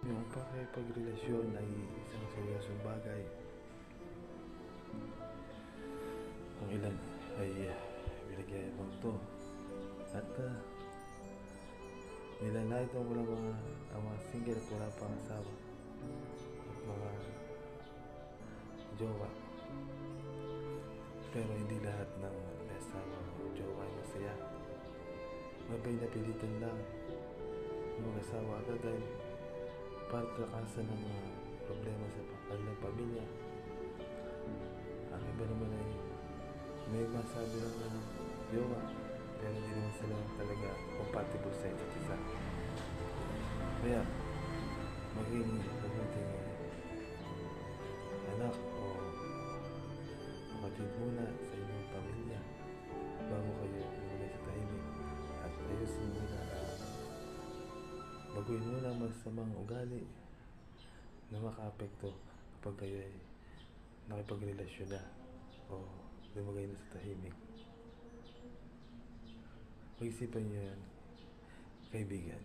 Yung pakikipagrelasyon ay isang seryosong bagay. Ang ilan ay binagayabang to at nilalait ang mga single at wala pang asawa at mga jowa. Pero hindi lahat ng may asawa o jowa ay masaya. Mabay napilitan lang ng asawa agad dahil para kalakasan ng mga problema sa kanilang pamilya. Ang iba naman ay may masabi lang na jowa pero hindi naman sila talaga compatible sa isa't isa. Kaya maging mabuting anak o kapatid muna sa inyong pamilya bago kayo umulay sa tahimik at ayusin muna baguhin muna ang masamang ugali na makaapekto kapag kayo ay nakipagrelasyon na o lumagay na sa tahimik. Pag-isipan niyo yan, kaibigan.